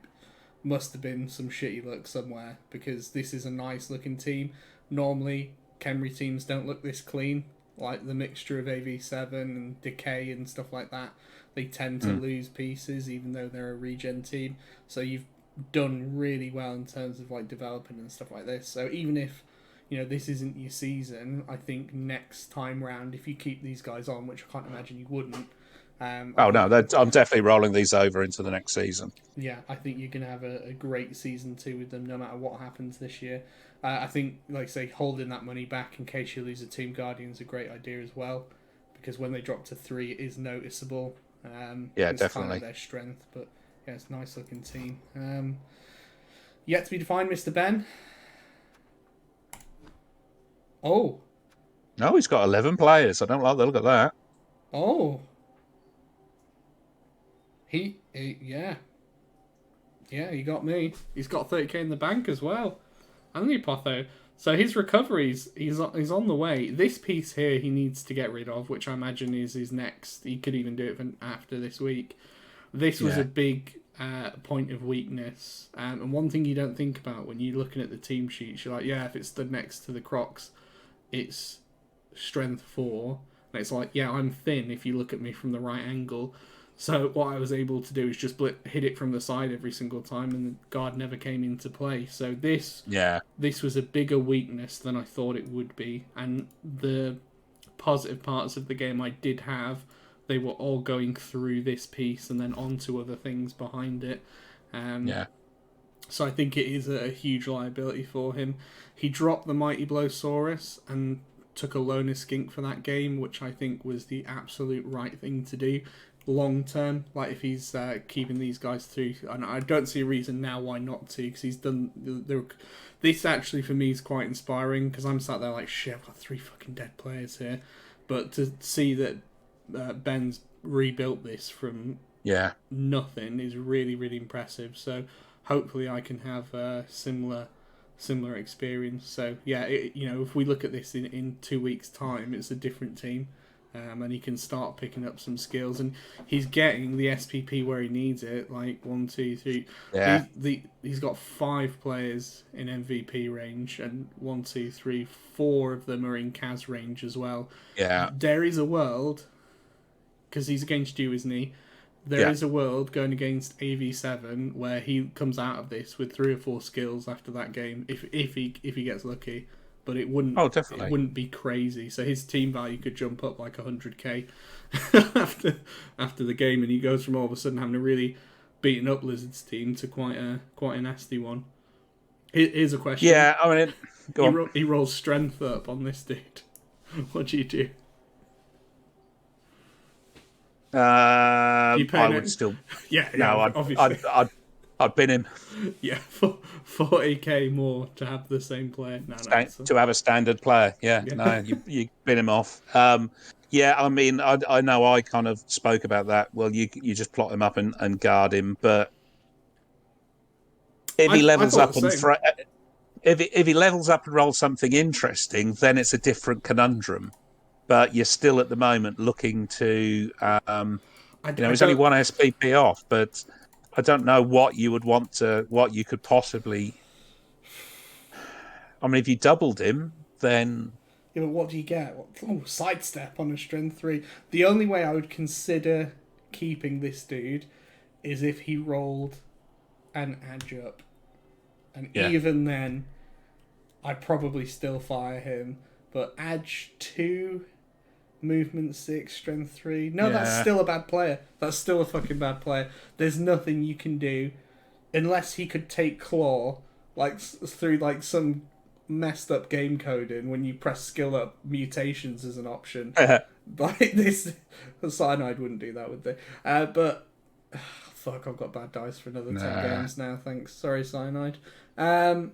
must have been some shitty luck somewhere because this is a nice looking team. Normally, Khemri teams don't look this clean. Like the mixture of AV7 and Decay and stuff like that, they tend to Mm. lose pieces even though they're a regen team. So you've done really well in terms of like developing and stuff like this. So even if this isn't your season, I think next time round, if you keep these guys on, which I can't imagine you wouldn't, I Oh no, think I'm definitely rolling these over into the next season. yeah, I think you're going to have a great season two with them, no matter what happens this year. I think, like I say, holding that money back in case you lose a Team Guardian is a great idea as well, because when they drop to 3, it is noticeable. Yeah, It's kind of definitely. their strength, but yeah, it's a nice looking team. Yet to be defined, Mr. Ben. Oh, No, he's got 11 players. I don't like the look at that. oh, yeah, yeah, he got me. He's got 30k in the bank as well. Anthony Potho. So his recoveries, he's on the way. This piece here he needs to get rid of, which I imagine is his next. He could even do it after this week. This was Yeah, a big point of weakness. And one thing you don't think about when you're looking at the team sheets, you're like, yeah, if it's stood next to the Crocs, it's strength 4. And it's like, yeah, I'm thin if you look at me from the right angle. So what I was able to do is just hit it from the side every single time, and the guard never came into play. So yeah, this was a bigger weakness than I thought it would be, and the positive parts of the game I did have, they were all going through this piece and then onto other things behind it. Um, yeah, so I think it is a huge liability for him. He dropped the Mighty Blowsaurus and took a Loner Skink for that game, which I think was the absolute right thing to do long term. Like if he's keeping these guys through, and I don't see a reason now why not to, because he's done. This actually for me is quite inspiring because I'm sat there like shit. I've got 3 fucking dead players here, but to see that Ben's rebuilt this from yeah. nothing is really really impressive. So hopefully I can have a similar experience. So yeah, if we look at this in 2 weeks' time, it's a different team. And he can start picking up some skills, and he's getting the SPP where he needs it. Like 1, 2, 3. Yeah. He's got 5 players in MVP range, and 1, 2, 3, 4 of them are in CAS range as well. Yeah. There is a world, because he's against you, isn't he? There Yeah. is a world going against AV7 where he comes out of this with 3 or 4 skills after that game, if he gets lucky. But it wouldn't Oh, it definitely. wouldn't be crazy. So his team value could jump up like 100k after the game, and he goes from all of a sudden having a really beaten up Lizards team to quite a nasty one. Here's a question: Yeah. I mean, go on. he rolls strength up on this dude. What do you do? Do you pay I no? would still. Yeah, No, obviously. I'd bin him. Yeah, 40k more to have the same player. No, To have a standard player. Yeah, yeah. no, you bin him off. Yeah, I mean, I know I kind of spoke about that. Well, you just plot him up and guard him, but if he I levels thought up the and same. if he levels up and rolls something interesting, then it's a different conundrum. But you're still at the moment looking to, I he's only don't. one SPP off, but I don't know what you would what you could possibly. I mean, if you doubled him, then Yeah, but what do you get? Sidestep on a strength 3. The only way I would consider keeping this dude is if he rolled an edge up. And yeah, even then, I'd probably still fire him. But edge 2, movement 6, strength 3. No, that's yeah, still a bad player. That's still a fucking bad player. There's nothing you can do unless he could take claw like through like some messed up game coding when you press skill up mutations as an option. Like this, Cyanide wouldn't do that, would they? But fuck, I've got bad dice for another 10 nah. games now. Thanks, sorry, Cyanide. Um,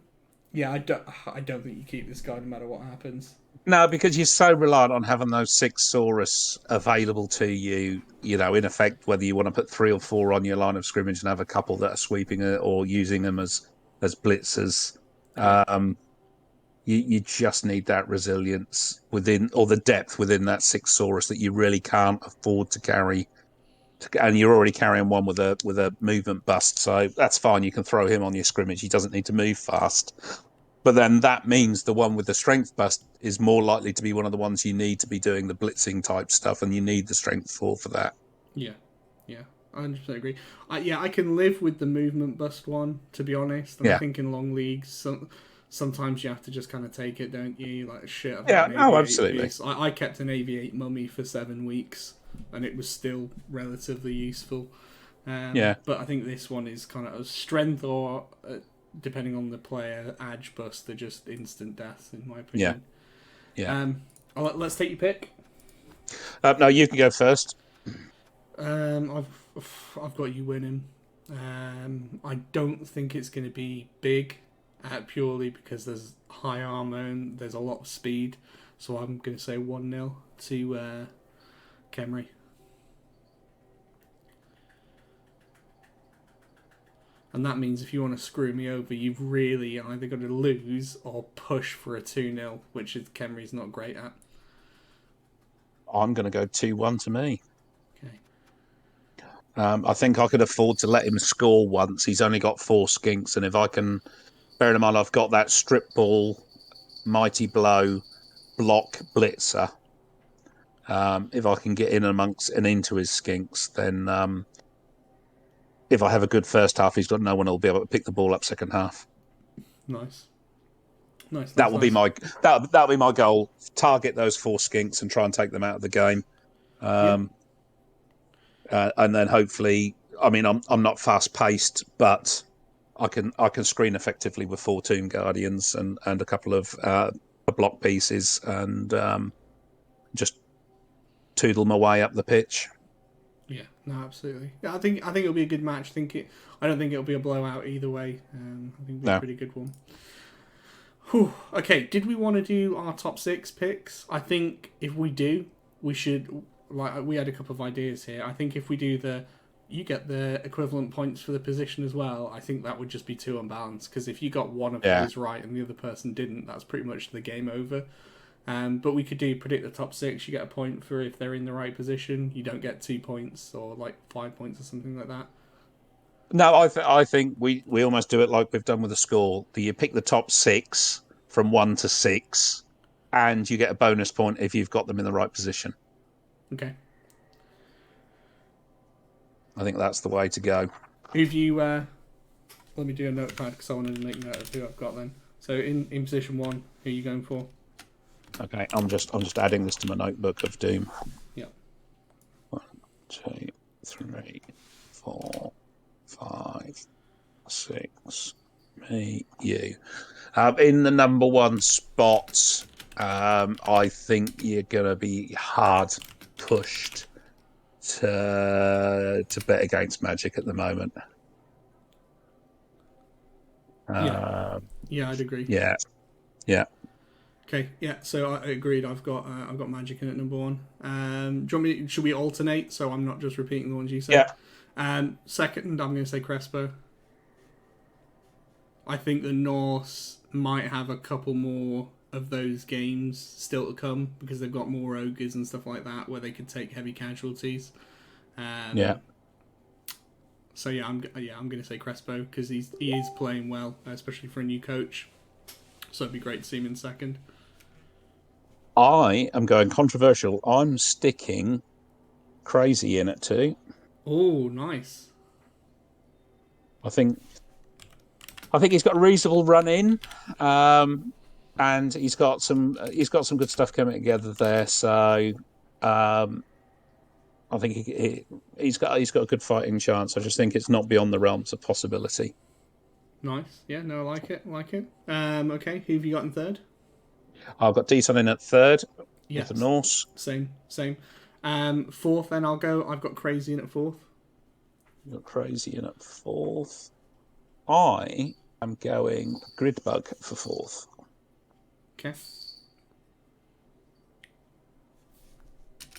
Yeah, I don't think you keep this guy no matter what happens. No, because you're so reliant on having those 6 Saurus available to you, in effect, whether you want to put 3 or 4 on your line of scrimmage and have a couple that are sweeping it or using them as blitzers. Yeah. You just need that resilience within, or the depth within that 6 Saurus that you really can't afford to carry. And you're already carrying one with a movement bust, so that's fine. You can throw him on your scrimmage. He doesn't need to move fast. But then that means the one with the strength bust is more likely to be one of the ones you need to be doing the blitzing type stuff, and you need the strength for that. Yeah. Yeah. I 100% agree. I can live with the movement bust one, to be honest. And I Yeah. think in long leagues, sometimes you have to just kind of take it, don't you? Like, shit, I've Yeah, got an oh, AV8 absolutely. piece. I kept an AV8 mummy for 7 weeks, and it was still relatively useful. Yeah. But I think this one is kind of a strength or, depending on the player, edge bust. They're just instant death, in my Yeah. opinion. Yeah. Let's take your pick. No, you can go first. I've got you winning. I don't think it's going to be big, purely because there's high armor and there's a lot of speed. So I'm going to say 1-0 to Kemry. And that means if you want to screw me over, you've really either got to lose or push for a 2-0, which is Kemry's not great at. I'm going to go 2-1 to me. Okay. I think I could afford to let him score once. He's only got 4 skinks, and if I can, bear in mind, I've got that strip ball, mighty blow, block blitzer. If I can get in amongst and into his skinks, then if I have a good first half, he's got no one who'll be able to pick the ball up second half. Nice. Nice. That will be that'll be my goal. Target those 4 skinks and try and take them out of the game. And then hopefully, I mean, I'm not fast paced, but I can screen effectively with 4 Tomb Guardians and a couple of block pieces and just toodle my way up the pitch. Yeah, no, absolutely. Yeah, I think it'll be a good match. I don't think it'll be a blowout either way. I think it'll be a pretty good one. Whew. Okay, did we want to do our top 6 picks? I think if we do, we should. Like, we had a couple of ideas here. I think if we do you get the equivalent points for the position as well. I think that would just be too unbalanced, because if you got one of those right and the other person didn't, that's pretty much the game over. But we could predict the top 6. You get a point for if they're in the right position. You don't get 2 points or like 5 points or something like that. No, I think we almost do it like we've done with the score. You pick the top 6 from 1 to 6, and you get a bonus point if you've got them in the right position. Okay. I think that's the way to go. Who've you? Let me do a notepad because I want to make note of who I've got then. So in position 1, who are you going for? Okay, I'm just adding this to my notebook of doom. Yeah. 1, 2, 3, 4, 5, 6. Me, you. In the number 1 spot, I think you're gonna be hard pushed to bet against Magic at the moment. Yeah, I'd agree. Yeah. Okay, yeah. So I agreed. I've got Magic in at number 1. Do you want me? Should we alternate so I'm not just repeating the ones you said? Yeah. Second, I'm going to say Crespo. I think the Norse might have a couple more of those games still to come because they've got more ogres and stuff like that where they could take heavy casualties. Yeah. So I'm going to say Crespo because he is playing well, especially for a new coach. So it'd be great to see him in second. I am going controversial. I'm sticking Crazy in it too. Oh, nice. I think he's got a reasonable run in, and he's got some good stuff coming together there. So I think he's got a good fighting chance. I just think it's not beyond the realms of possibility. Nice. Yeah, no, I like it. Okay, who have you got in third? I've got Deaton in at third Yes. with the Norse. Same. Fourth, then I'll go. I've got Crazy in at fourth. You've got Crazy in at fourth. I am going Gridbug for 4th. Okay.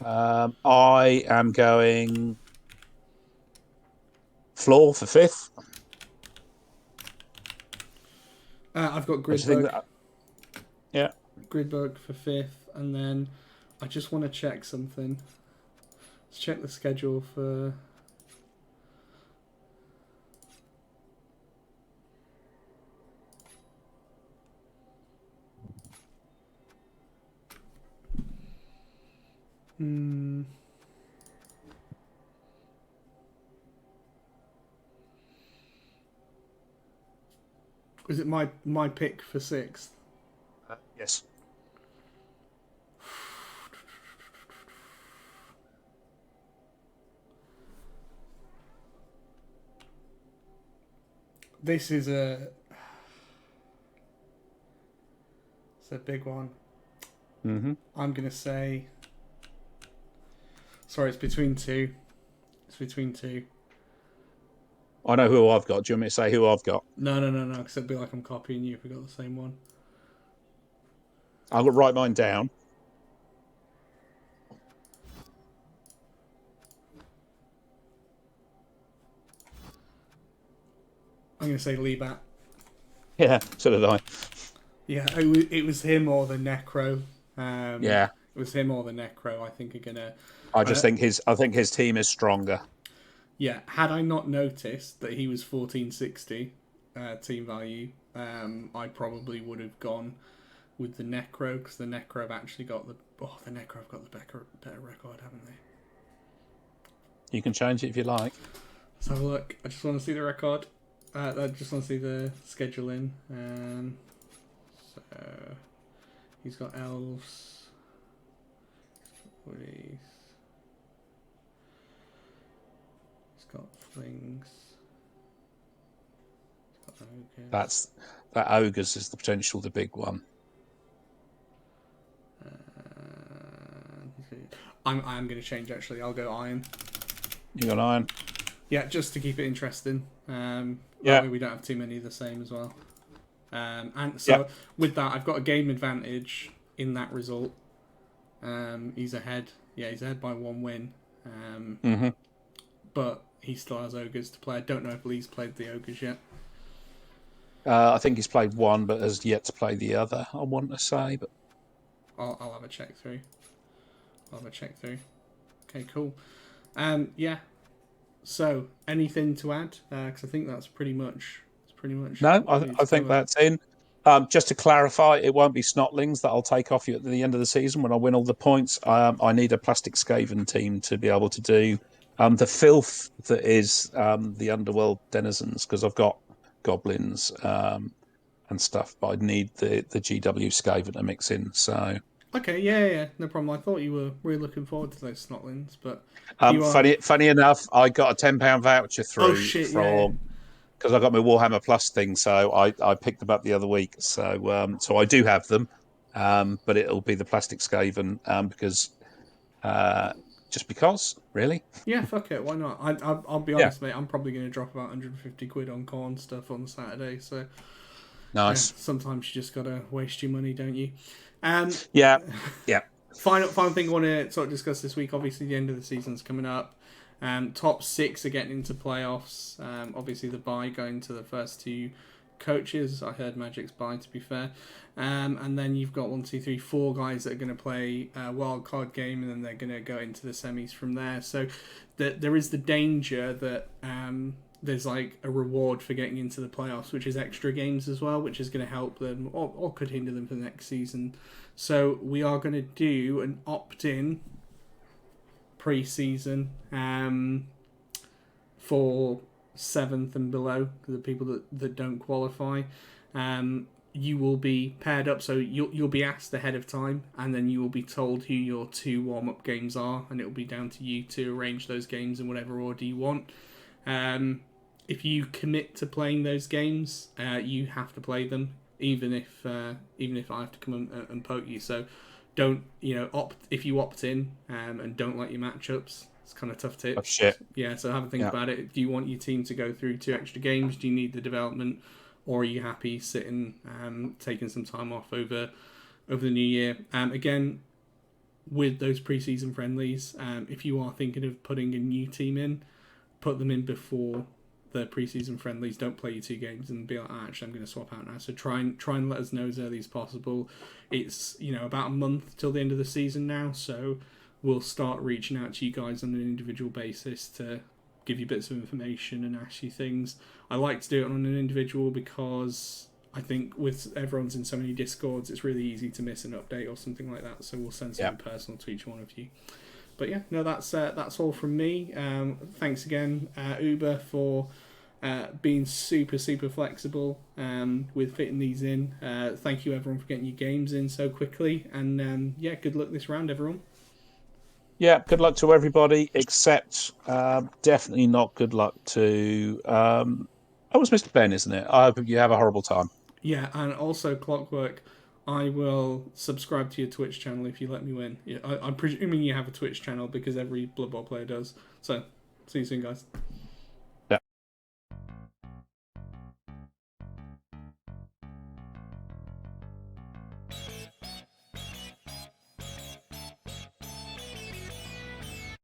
I am going Floor for 5th. I've got I just think Gridbug. that, yeah. Gridbug for 5th, and then I just want to check something. Let's check the schedule for. Is it my pick for 6th? Yes. This is it's a big one. Mm-hmm. I'm gonna say. Sorry, it's between two. It's between two. I know who I've got. Do you want me to say who I've got? No, because it'd be like I'm copying you if we got the same one. I'll write mine down. I'm gonna say Leabat. Yeah, so did I. Yeah, it was him or the Necro. Yeah. It was him or the Necro. I think are gonna. I think his team is stronger. Yeah, had I not noticed that he was 1460 team value, I probably would have gone with the Necro, because the Necro have actually got the Necro have got the better record, haven't they? You can change it if you like. Let's have a look. I just want to see the record. I just want to see the scheduling. So he's got elves. He's got flings. He's got ogres. That ogres is the potential, the big one. I'm going to change actually. I'll go iron. You got iron? Yeah, just to keep it interesting. That way we don't have too many of the same as well. And so with that, I've got a game advantage in that result. He's ahead. Yeah, he's ahead by 1 win. But he still has ogres to play. I don't know if Lee's played the ogres yet. I think he's played one, but has yet to play the other. I want to say, but I'll have a check through. Okay, cool. Yeah. So, anything to add? Because I think that's pretty much. No, I think that's in. Just to clarify, it won't be Snotlings that I'll take off you at the end of the season when I win all the points. I need a plastic Skaven team to be able to do the filth that is the underworld denizens, because I've got goblins and stuff, but I'd need the GW Skaven to mix in. So okay, yeah, no problem. I thought you were really looking forward to those Snotlings, but funny enough, I got a £10 voucher through from. Because I got my Warhammer Plus thing, so I picked them up the other week. So I do have them, but it'll be the plastic Skaven because just because, really. Yeah, fuck it, why not? I'll be honest, mate. I'm probably going to drop about 150 quid on corn stuff on Saturday. So nice. Yeah, sometimes you just gotta waste your money, don't you? Yeah. Final thing I want to sort of discuss this week. Obviously, the end of the season's coming up. Top 6 are getting into playoffs. Obviously, the bye going to the first 2 coaches. I heard Magic's bye, to be fair. And then you've got 1, 2, 3, 4 guys that are going to play a wild card game, and then they're going to go into the semis from there. So there is the danger that there's like a reward for getting into the playoffs, which is extra games as well, which is going to help them or could hinder them for the next season. So we are going to do an opt-in pre-season for 7th and below, the people that don't qualify. You will be paired up, so you'll be asked ahead of time, and then you will be told who your 2 warm-up games are, and it will be down to you to arrange those games in whatever order you want. If you commit to playing those games, you have to play them, even if I have to come and poke you. So don't, if you opt in and don't like your matchups, it's kind of tough to. Oh, shit. Yeah, so have a think about it. Do you want your team to go through 2 extra games? Do you need the development? or are you happy sitting, taking some time off over the new year? Again, with those preseason friendlies, if you are thinking of putting a new team in, put them in before the preseason friendlies. Don't play your 2 games and be like, actually, I'm going to swap out now. So try and let us know as early as possible. It's about a month till the end of the season now, so we'll start reaching out to you guys on an individual basis to give you bits of information and ask you things. I like to do it on an individual because I think with everyone's in so many Discords, it's really easy to miss an update or something like that. So we'll send something personal to each one of you. But yeah, no, that's all from me. Thanks again, Uber, for being super flexible with fitting these in. Thank you everyone for getting your games in so quickly, and good luck this round, everyone. Yeah, good luck to everybody, except definitely not good luck to. It was Mr. Ben, isn't it? I hope you have a horrible time. Yeah, and also Clockwork, I will subscribe to your Twitch channel if you let me win. Yeah, I'm presuming you have a Twitch channel because every Blood Bowl player does. So, see you soon, guys.